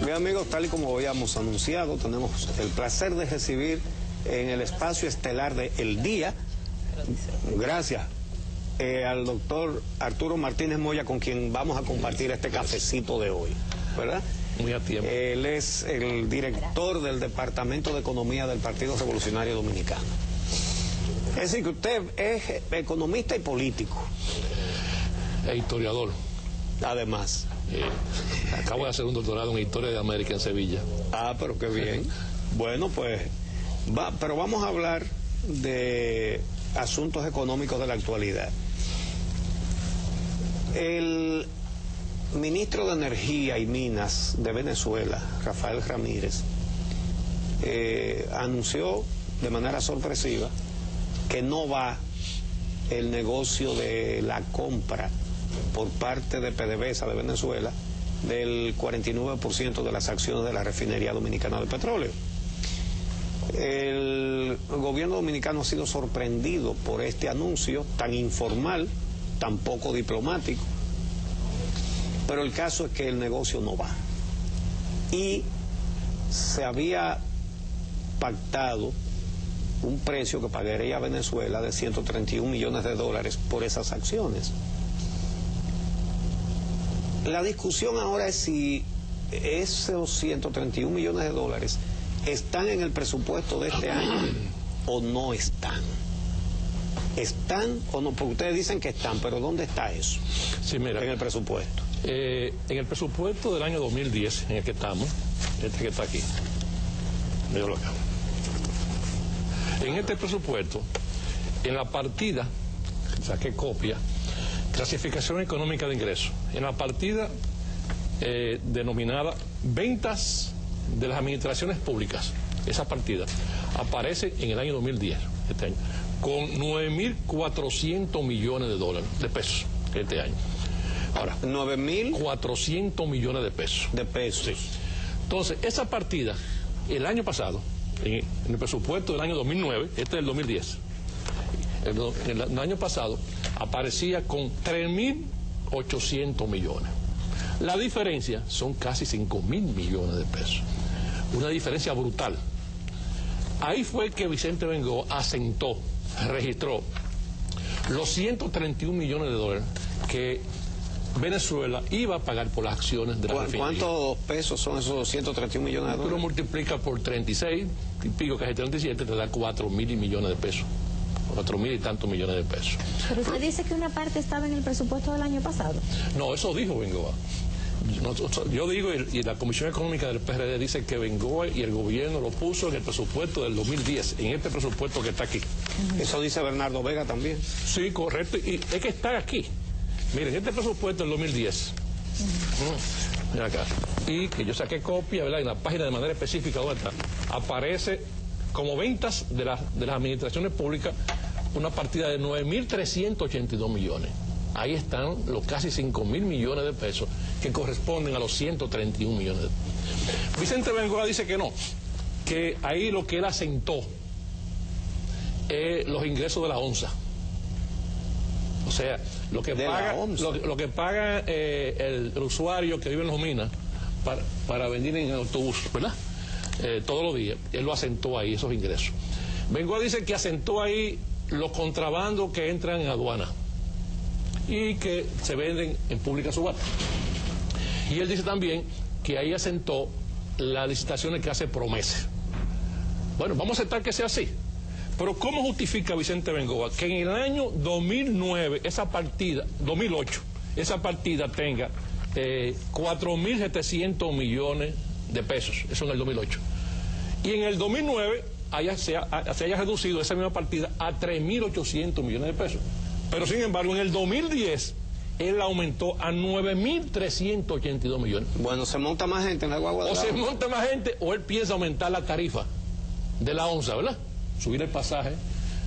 Bien, amigos, tal y como habíamos anunciado, tenemos el placer de recibir en el espacio estelar de El Día, gracias, al doctor Arturo Martínez Moya, con quien vamos a compartir este cafecito de hoy, ¿verdad? Muy a tiempo. Él es el director del Departamento de Economía del Partido Revolucionario Dominicano. Es decir, que usted es economista y político. E historiador. Además. Acabo de hacer un doctorado en Historia de América en Sevilla. Ah, pero qué bien. Bueno, pues, pero vamos a hablar de asuntos económicos de la actualidad. El ministro de Energía y Minas de Venezuela, Rafael Ramírez, anunció de manera sorpresiva que no va el negocio de la compra por parte de PDVSA de Venezuela del 49% de las acciones de la refinería dominicana de petróleo. El gobierno dominicano ha sido sorprendido por este anuncio tan informal, tan poco diplomático, pero el caso es que el negocio no va. Y se había pactado un precio que pagaría Venezuela de $131 millones por esas acciones. La discusión ahora es si esos $131 millones están en el presupuesto de este año o no están. ¿Están o no? Porque ustedes dicen que están, pero ¿dónde está eso? Sí, mira, en el presupuesto. En el presupuesto del año 2010, en el que estamos, este que está aquí, míralo acá. En este presupuesto, en la partida, saqué copia, clasificación económica de ingresos, en la partida denominada ventas de las administraciones públicas, esa partida aparece en el año 2010, este año, con 9.400 millones de pesos este año. Ahora, 9.400 millones de pesos. De pesos. Sí. Entonces, esa partida, el año pasado, en el presupuesto del año 2009, este es del 2010, el año pasado aparecía con 3.800 millones. La diferencia son casi 5.000 millones de pesos. Una diferencia brutal. Ahí fue que Vicente Bengoa asentó, registró los 131 millones de dólares que Venezuela iba a pagar por las acciones de la refinería. ¿Cuántos pesos son esos 131 millones de dólares? Tú lo multiplicas por 36, y pico, casi 37, te da 4.000 millones de pesos. 4.000 y tantos millones de pesos. Pero usted dice que una parte estaba en el presupuesto del año pasado. No, eso dijo Bengoa. Yo digo, y la Comisión Económica del PRD dice que Bengoa y el gobierno lo puso en el presupuesto del 2010, en este presupuesto que está aquí. Eso dice Bernardo Vega también. Sí, correcto, y es que está aquí. Miren, este presupuesto del 2010, mira acá, y que yo saqué copia, ¿verdad? En la página de manera específica, ¿dónde está? Aparece como ventas de las administraciones públicas una partida de 9.382 millones. Ahí están los casi 5.000 millones de pesos que corresponden a los 131 millones. Vicente Bengoa dice que no, que ahí lo que él asentó es los ingresos de la ONSA. O sea, lo que paga el usuario que vive en las minas para venir en el autobús, ¿verdad? Todos los días, él lo asentó ahí, esos ingresos. Bengoa dice que asentó ahí los contrabandos que entran en aduana y que se venden en pública subasta. Y él dice también que ahí asentó las licitaciones que hace Promesa. Bueno, vamos a aceptar que sea así. Pero ¿cómo justifica Vicente Bengoa que en el año 2009, esa partida, 2008, esa partida tenga 4.700 millones de pesos? Eso en el 2008. Y en el 2009 se haya reducido esa misma partida a 3.800 millones de pesos. Pero sin embargo, en el 2010, él aumentó a 9.382 millones. Bueno, se monta más gente en la guagua de la ONSA. O se ONSA. monta más gente, o él piensa aumentar la tarifa de la ONSA, ¿verdad? Subir el pasaje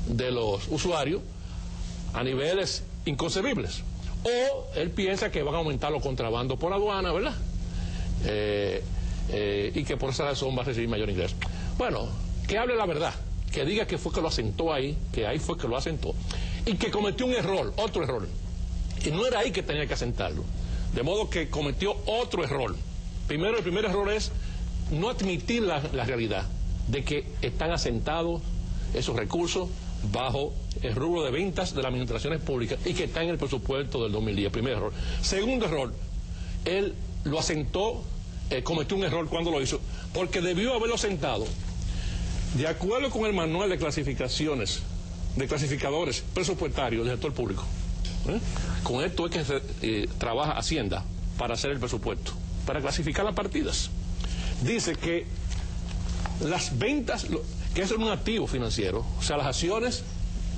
de los usuarios a niveles inconcebibles. O él piensa que van a aumentar los contrabandos por aduana, ¿verdad? Y que por esa razón va a recibir mayor ingreso. Bueno, que hable la verdad, que diga que fue que lo asentó ahí, que ahí fue que lo asentó, y que cometió un error, otro error. Y no era ahí que tenía que asentarlo. De modo que cometió otro error. Primero, el primer error es no admitir la realidad de que están asentados esos recursos bajo el rubro de ventas de las administraciones públicas y que están en el presupuesto del 2010. Primer error. Segundo error, él lo asentó, cometió un error cuando lo hizo, porque debió haberlo asentado de acuerdo con el manual de clasificaciones, de clasificadores presupuestarios del sector público. Con esto es que se trabaja Hacienda para hacer el presupuesto, para clasificar las partidas. Dice que las ventas, que eso es un activo financiero, o sea, las acciones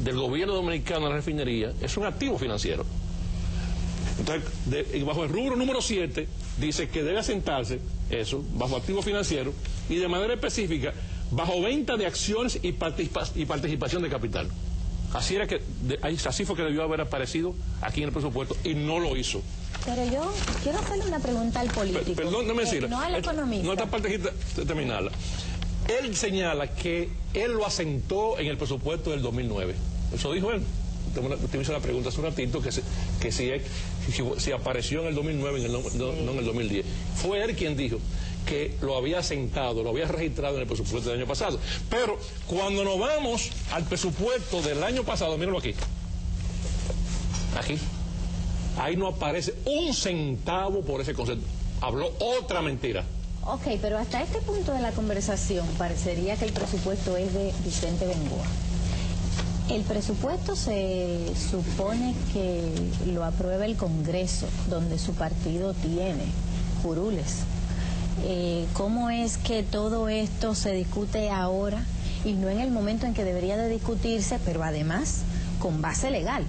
del gobierno dominicano en la refinería es un activo financiero. Entonces, bajo el rubro número 7, dice que debe asentarse eso, bajo activo financiero, y de manera específica, bajo venta de acciones y participación de capital. Así fue que debió haber aparecido aquí en el presupuesto, y no lo hizo. Pero yo quiero hacerle una pregunta al político. Perdón, no me decirla. No al economista. No, esta parte terminarla. Él señala que él lo asentó en el presupuesto del 2009. Eso dijo él. Usted me hizo la pregunta hace un ratito que si apareció en el 2009, no en el 2010. Fue él quien dijo que lo había asentado, lo había registrado en el presupuesto del año pasado. Pero cuando nos vamos al presupuesto del año pasado, mírenlo aquí. Aquí. Ahí no aparece un centavo por ese concepto. Habló otra mentira. Ok, pero hasta este punto de la conversación parecería que el presupuesto es de Vicente Bengoa. El presupuesto se supone que lo aprueba el Congreso, donde su partido tiene curules. ¿Cómo es que todo esto se discute ahora y no en el momento en que debería de discutirse, pero además con base legal,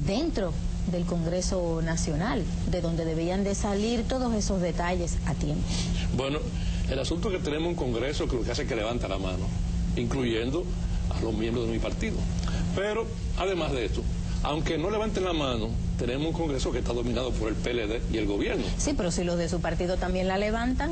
dentro del Congreso Nacional, de donde debían de salir todos esos detalles a tiempo? Bueno, el asunto es que tenemos un Congreso que lo que hace es que levanta la mano, incluyendo a los miembros de mi partido. Pero, además de esto, aunque no levanten la mano, tenemos un Congreso que está dominado por el PLD y el gobierno. Sí, pero si los de su partido también la levantan,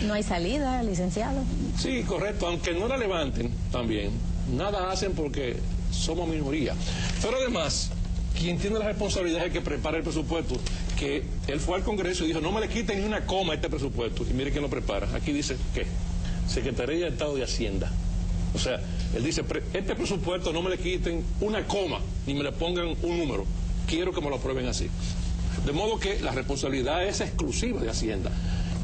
no hay salida, licenciado. Sí, correcto, aunque no la levanten también, nada hacen porque somos minoría. Pero además, quien tiene la responsabilidad es el que prepara el presupuesto, que él fue al Congreso y dijo, no me le quiten ni una coma a este presupuesto. Y mire quién lo prepara. Aquí dice, ¿qué? Secretaría de Estado de Hacienda. O sea, él dice, este presupuesto no me le quiten una coma, ni me le pongan un número. Quiero que me lo aprueben así. De modo que la responsabilidad es exclusiva de Hacienda,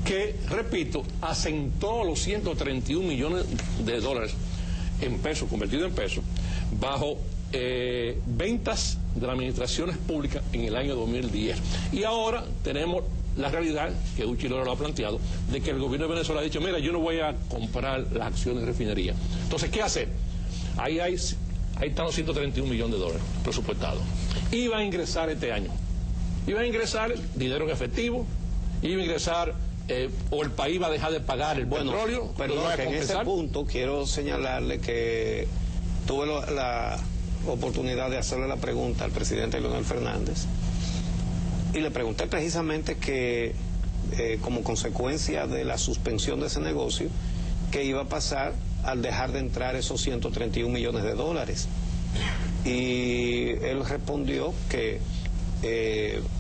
que, repito, asentó los 131 millones de dólares en pesos, convertido en pesos, bajo ventas de las administraciones públicas en el año 2010. Y ahora tenemos la realidad, que Uchi Lora lo ha planteado, de que el gobierno de Venezuela ha dicho, mira, yo no voy a comprar las acciones de refinería. Entonces, ¿qué hacer? Ahí están los 131 millones de dólares presupuestados. Iba a ingresar este año. Iba a ingresar dinero en efectivo, iba a ingresar, o el país va a dejar de pagar el petróleo. Perdón, que en ese punto quiero señalarle que tuve la oportunidad de hacerle la pregunta al presidente Leonel Fernández y le pregunté precisamente que como consecuencia de la suspensión de ese negocio, ¿qué iba a pasar al dejar de entrar esos 131 millones de dólares? Y él respondió que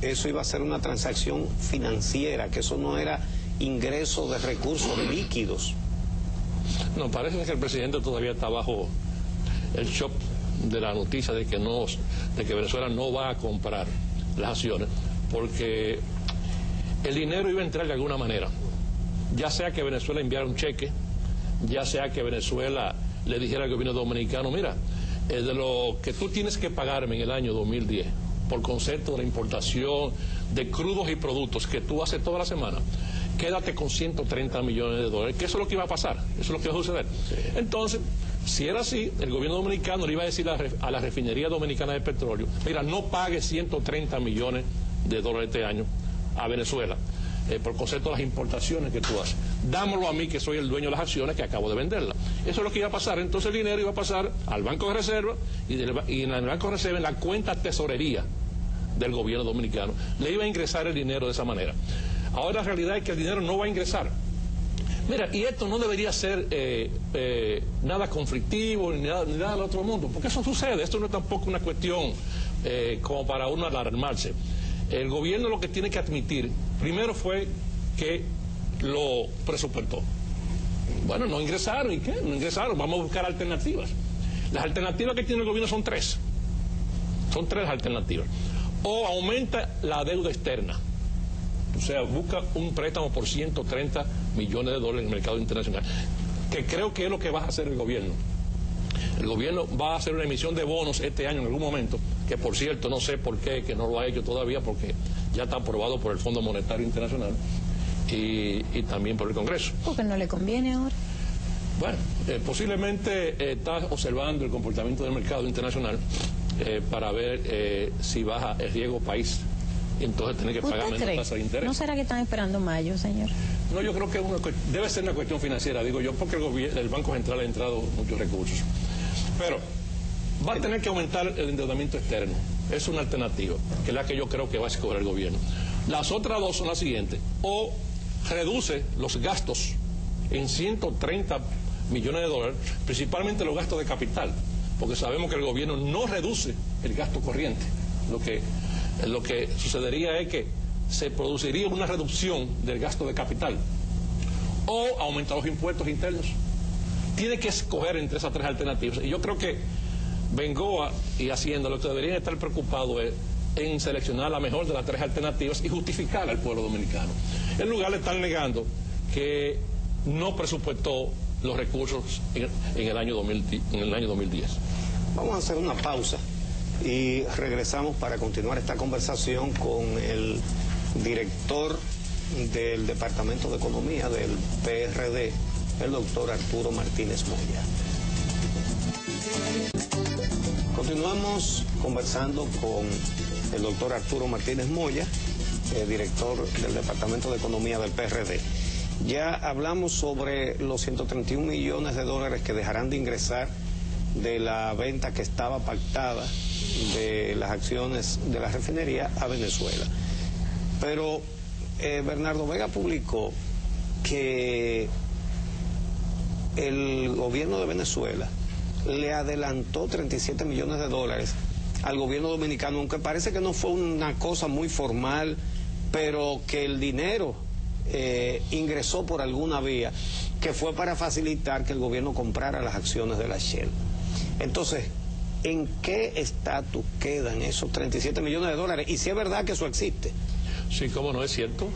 eso iba a ser una transacción financiera, que eso no era ingreso de recursos líquidos. No, parece que el presidente todavía está bajo el shock de la noticia de que Venezuela no va a comprar las acciones, porque el dinero iba a entrar de alguna manera, ya sea que Venezuela enviara un cheque, ya sea que Venezuela le dijera al gobierno dominicano, mira, de lo que tú tienes que pagarme en el año 2010 por concepto de la importación de crudos y productos que tú haces toda la semana, quédate con 130 millones de dólares, que eso es lo que iba a pasar, eso es lo que iba a suceder. Entonces, si era así, el gobierno dominicano le iba a decir a la refinería dominicana de petróleo, mira, no pague 130 millones de dólares este año a Venezuela por concepto de las importaciones que tú haces. Dámoslo a mí, que soy el dueño de las acciones, que acabo de venderlas. Eso es lo que iba a pasar. Entonces el dinero iba a pasar al Banco de Reserva y en el Banco de Reserva, en la cuenta tesorería del gobierno dominicano, le iba a ingresar el dinero de esa manera. Ahora la realidad es que el dinero no va a ingresar. Mira, y esto no debería ser nada conflictivo ni nada del otro mundo, porque eso sucede. Esto no es tampoco una cuestión como para uno alarmarse. El gobierno lo que tiene que admitir, primero fue que lo presupuestó. Bueno, no ingresaron, ¿y qué? No ingresaron, vamos a buscar alternativas. Las alternativas que tiene el gobierno son tres. Son tres alternativas. O aumenta la deuda externa, o sea, busca un préstamo por 130 millones de dólares en el mercado internacional, que creo que es lo que va a hacer el gobierno. El gobierno va a hacer una emisión de bonos este año en algún momento, que por cierto no sé por qué, que no lo ha hecho todavía, porque ya está aprobado por el Fondo Monetario Internacional y también por el Congreso. Porque no le conviene ahora. Bueno, posiblemente está observando el comportamiento del mercado internacional para ver si baja el riesgo país, y entonces tiene que pagar menos tasa de interés. ¿No será que están esperando mayo, señor? No, yo creo que debe ser una cuestión financiera, digo yo, porque el Banco Central ha entrado muchos recursos. Pero va a tener que aumentar el endeudamiento externo. Es una alternativa, que es la que yo creo que va a escoger el gobierno. Las otras dos son las siguientes: o reduce los gastos en 130 millones de dólares, principalmente los gastos de capital, porque sabemos que el gobierno no reduce el gasto corriente. Lo que sucedería es que se produciría una reducción del gasto de capital, o aumentar los impuestos internos. Tiene que escoger entre esas tres alternativas, y yo creo que Bengoa y Hacienda lo que deberían estar preocupados es en seleccionar la mejor de las tres alternativas y justificar al pueblo dominicano, en lugar de estar negando que no presupuestó los recursos en el año 2010. Vamos a hacer una pausa y regresamos para continuar esta conversación con el director del Departamento de Economía del PRD, el doctor Arturo Martínez Moya. Continuamos conversando con el doctor Arturo Martínez Moya, director del Departamento de Economía del PRD. Ya hablamos sobre los 131 millones de dólares que dejarán de ingresar de la venta que estaba pactada de las acciones de la refinería a Venezuela. Pero Bernardo Vega publicó que el gobierno de Venezuela le adelantó 37 millones de dólares al gobierno dominicano, aunque parece que no fue una cosa muy formal, pero que el dinero ingresó por alguna vía, que fue para facilitar que el gobierno comprara las acciones de la Shell. Entonces, ¿en qué estatus quedan esos 37 millones de dólares? Y si es verdad que eso existe. Sí, cómo no, es cierto.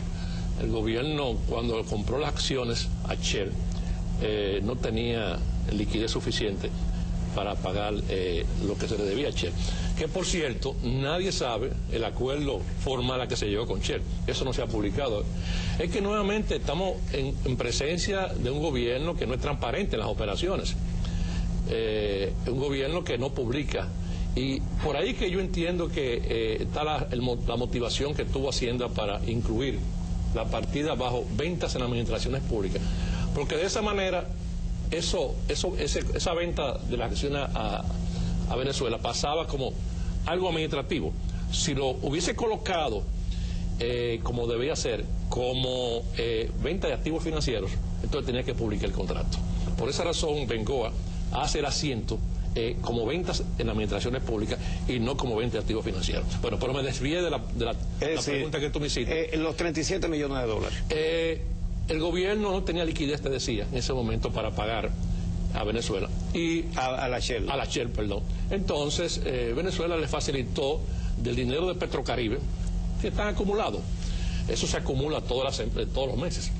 El gobierno, cuando compró las acciones a Shell, no tenía liquidez suficiente para pagar lo que se le debía a Shell. Que por cierto, nadie sabe el acuerdo formal a que se llegó con Shell. Eso no se ha publicado. Es que nuevamente estamos en presencia de un gobierno que no es transparente en las operaciones. Un gobierno que no publica. Y por ahí que yo entiendo que está la motivación que tuvo Hacienda para incluir la partida bajo ventas en administraciones públicas. Porque de esa manera, esa venta de las acciones a Venezuela pasaba como algo administrativo. Si lo hubiese colocado como debía ser, como venta de activos financieros, entonces tenía que publicar el contrato. Por esa razón, Bengoa hace el asiento como ventas en administraciones públicas y no como venta de activos financieros. Bueno, pero me desvié de la pregunta que tú me hiciste. Los 37 millones de dólares. El gobierno no tenía liquidez, te decía, en ese momento para pagar a Venezuela. Y a la Shell. A la Shell, perdón. Entonces, Venezuela le facilitó del dinero de Petrocaribe, que está acumulado. Eso se acumula todos los meses.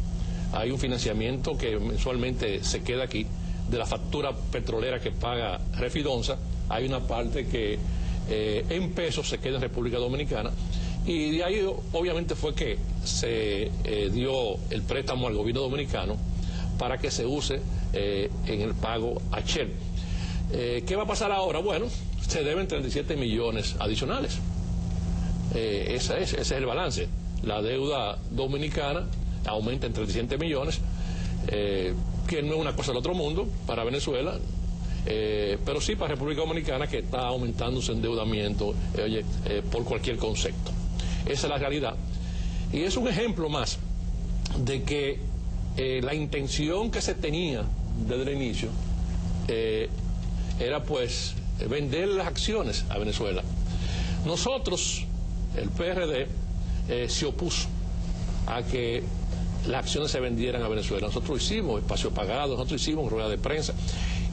Hay un financiamiento que mensualmente se queda aquí, de la factura petrolera que paga Refidonza. Hay una parte que en pesos se queda en República Dominicana, y de ahí obviamente fue que se dio el préstamo al gobierno dominicano para que se use en el pago a Shell. ¿Qué va a pasar ahora? Bueno, se deben 37 millones adicionales. Ese es el balance. La deuda dominicana aumenta en 37 millones, que no es una cosa del otro mundo para Venezuela, pero sí para República Dominicana, que está aumentando su endeudamiento por cualquier concepto. Esa es la realidad. Y es un ejemplo más de que la intención que se tenía desde el inicio era pues vender las acciones a Venezuela. Nosotros, el PRD, se opuso a que las acciones se vendieran a Venezuela. Nosotros hicimos espacio pagado, nosotros hicimos rueda de prensa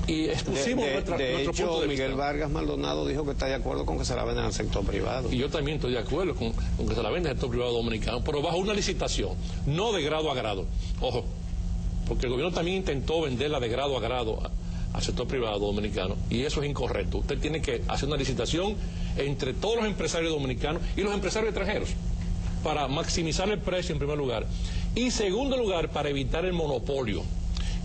y expusimos nuestro punto de vista. Miguel Vargas Maldonado dijo que está de acuerdo con que se la vendan al sector privado. Y yo también estoy de acuerdo con que se la venda al sector privado dominicano, pero bajo una licitación, no de grado a grado. Ojo, porque el gobierno también intentó venderla de grado a grado al sector privado dominicano, y eso es incorrecto. Usted tiene que hacer una licitación entre todos los empresarios dominicanos y los empresarios extranjeros, para maximizar el precio en primer lugar, y en segundo lugar para evitar el monopolio,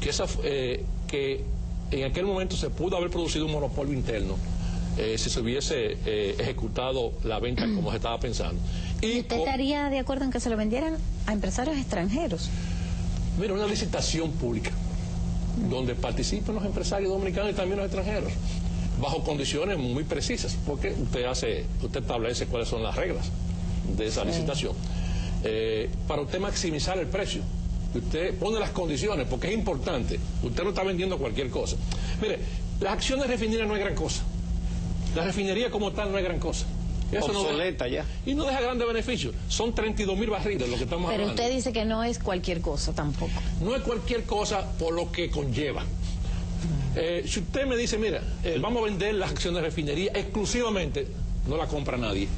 que en aquel momento se pudo haber producido un monopolio interno si se hubiese ejecutado la venta como se estaba pensando. ¿Y usted estaría de acuerdo en que se lo vendieran a empresarios extranjeros? Mira, una licitación pública donde participen los empresarios dominicanos y también los extranjeros, bajo condiciones muy precisas, porque usted establece cuáles son las reglas de esa licitación, para usted maximizar el precio. Usted pone las condiciones, porque es importante. Usted no está vendiendo cualquier cosa. Mire, las acciones de refinería no es gran cosa. La refinería como tal no es gran cosa. Eso obsoleta ya. Y no deja grandes beneficios. Son 32.000 barriles lo que estamos hablando. Pero usted dice que no es cualquier cosa tampoco. No es cualquier cosa por lo que conlleva. Si usted me dice, mira, vamos a vender las acciones de refinería exclusivamente, no la compra nadie.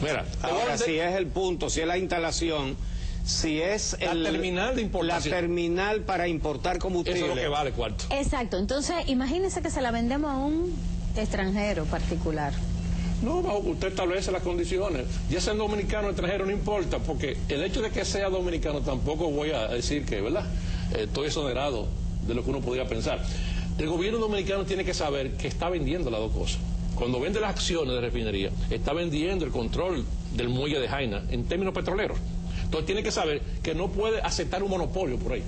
Mira, ahora si es el punto, si es la instalación, si es la terminal de importación, la terminal para importar combustible, eso es lo que vale cuarto. Exacto. Entonces, imagínese que se la vendemos a un extranjero particular. No, usted establece las condiciones. Ya sea dominicano o extranjero, no importa, porque el hecho de que sea dominicano tampoco voy a decir que, ¿verdad? Estoy exonerado de lo que uno podría pensar. El gobierno dominicano tiene que saber que está vendiendo las dos cosas. Cuando vende las acciones de refinería, está vendiendo el control del muelle de Jaina en términos petroleros. Entonces tiene que saber que no puede aceptar un monopolio por ahí,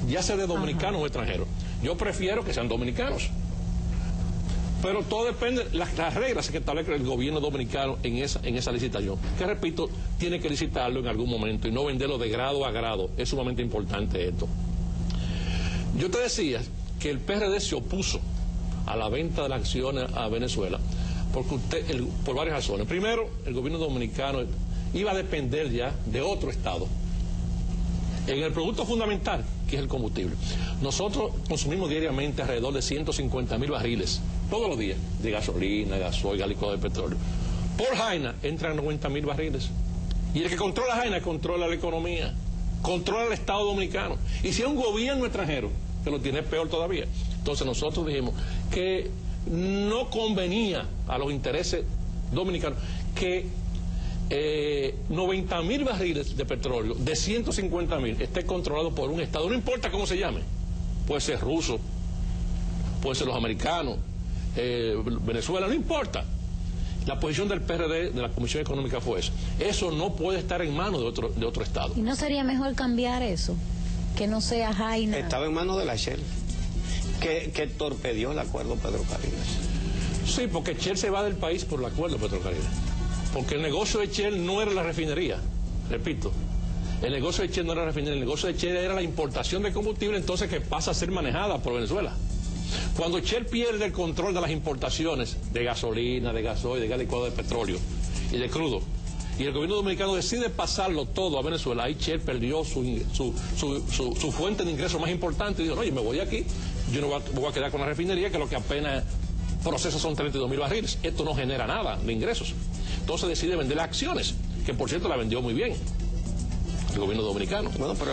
ya sea de dominicanos o extranjeros. Yo prefiero que sean dominicanos. Pero todo depende de las reglas que establece el gobierno dominicano en esa licitación. Que repito, tiene que licitarlo en algún momento y no venderlo de grado a grado. Es sumamente importante esto. Yo te decía que el PRD se opuso a la venta de las acciones a Venezuela porque por varias razones. Primero, el gobierno dominicano iba a depender ya de otro Estado en el producto fundamental, que es el combustible. Nosotros consumimos diariamente alrededor de 150.000 barriles, todos los días, de gasolina, gasoil, licuado de petróleo. Por Jaina entran 90.000 barriles. Y el que controla Jaina controla la economía, controla el Estado dominicano. Y si es un gobierno extranjero, que lo tiene peor todavía. Entonces nosotros dijimos que no convenía a los intereses dominicanos que 90.000 barriles de petróleo de 150.000 esté controlado por un Estado, no importa cómo se llame, puede ser ruso, puede ser los americanos, Venezuela, no importa. La posición del PRD, de la Comisión Económica, fue eso no puede estar en manos de otro Estado. ¿Y no sería mejor cambiar eso? Que no sea Jaina. Estaba en manos de la Shell, que torpedió el acuerdo Pedro Caribe. Sí, porque Shell se va del país por el acuerdo Pedro Caribe. Porque el negocio de Shell no era la refinería, repito. El negocio de Shell no era la refinería, el negocio de Shell era la importación de combustible, entonces que pasa a ser manejada por Venezuela. Cuando Shell pierde el control de las importaciones de gasolina, de gasoil, de gas licuado de petróleo y de crudo, y el gobierno dominicano decide pasarlo todo a Venezuela, ahí Shell perdió su fuente de ingresos más importante y dijo, no, yo me voy aquí, yo no voy a quedar con la refinería, que lo que apenas procesa son 32.000 barriles. Esto no genera nada de ingresos. Entonces decide vender las acciones, que por cierto la vendió muy bien el gobierno dominicano. Bueno, pero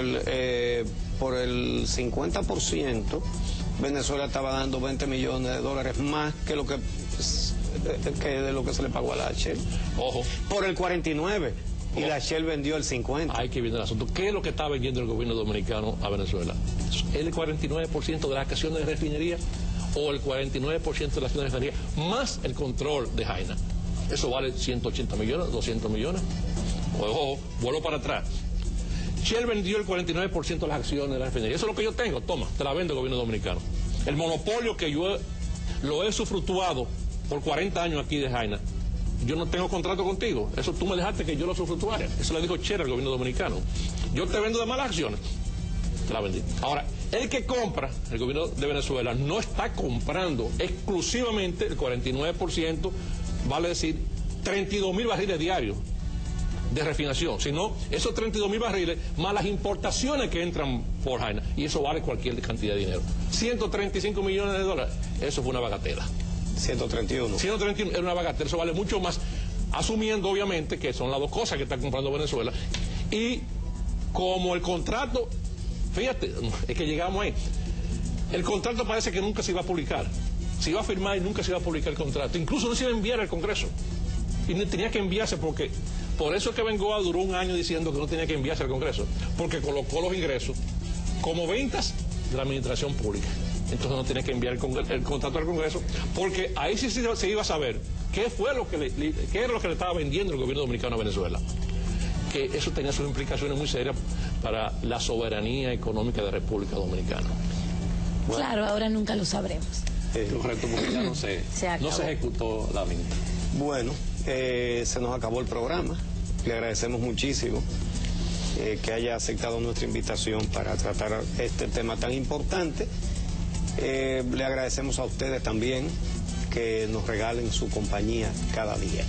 por el 50%, Venezuela estaba dando 20 millones de dólares más que de lo que se le pagó a la Shell. Ojo. Por el 49%. Y la Shell vendió el 50%. Hay que ver el asunto. ¿Qué es lo que está vendiendo el gobierno dominicano a Venezuela? ¿El 49% de las acciones de refinería o el 49% de las acciones de refinería más el control de Jaina? Eso vale 180 millones, 200 millones. Ojo, vuelvo para atrás. Shell vendió el 49% de las acciones de la refinería. Eso es lo que yo tengo. Toma, te la vende el gobierno dominicano. El monopolio que yo lo he usufructuado por 40 años aquí de Jaina. Yo no tengo contrato contigo. Eso tú me dejaste que yo lo usufructuara. Eso le dijo Shell al gobierno dominicano. Yo te vendo de malas acciones. Te la vendí. Ahora, el que compra, el gobierno de Venezuela, no está comprando exclusivamente el 49%, vale decir 32.000 barriles diarios de refinación, sino esos 32.000 barriles más las importaciones que entran por Jaina, y eso vale cualquier cantidad de dinero. 135 millones de dólares, eso fue una bagatela. 131. 131 era una bagatela, eso vale mucho más, asumiendo obviamente que son las dos cosas que está comprando Venezuela. Y como el contrato, fíjate, es que llegamos ahí, el contrato parece que nunca se iba a publicar, se iba a firmar y nunca se iba a publicar el contrato, incluso no se iba a enviar al Congreso, y tenía que enviarse porque, por eso es que Bengoa duró un año diciendo que no tenía que enviarse al Congreso, porque colocó los ingresos como ventas de la administración pública. Entonces no tenía que enviar el contrato al Congreso, porque ahí sí se iba a saber qué era lo que le estaba vendiendo el gobierno dominicano a Venezuela. Que eso tenía sus implicaciones muy serias para la soberanía económica de la República Dominicana. Bueno, claro, ahora nunca lo sabremos. Correcto, porque ya no se ejecutó la venta. Bueno, se nos acabó el programa. Le agradecemos muchísimo que haya aceptado nuestra invitación para tratar este tema tan importante. Le agradecemos a ustedes también que nos regalen su compañía cada día.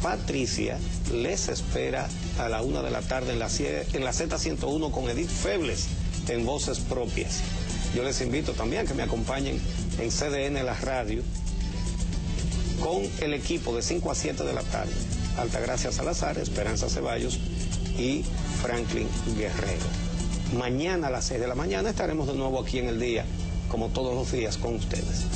Patricia les espera a la 1 de la tarde en la Z101 con Edith Febles en Voces Propias. Yo les invito también a que me acompañen en CDN La Radio con el equipo de 5 a 7 de la tarde. Altagracia Salazar, Esperanza Ceballos y Franklin Guerrero. Mañana a las 6 de la mañana estaremos de nuevo aquí en El Día, como todos los días, con ustedes.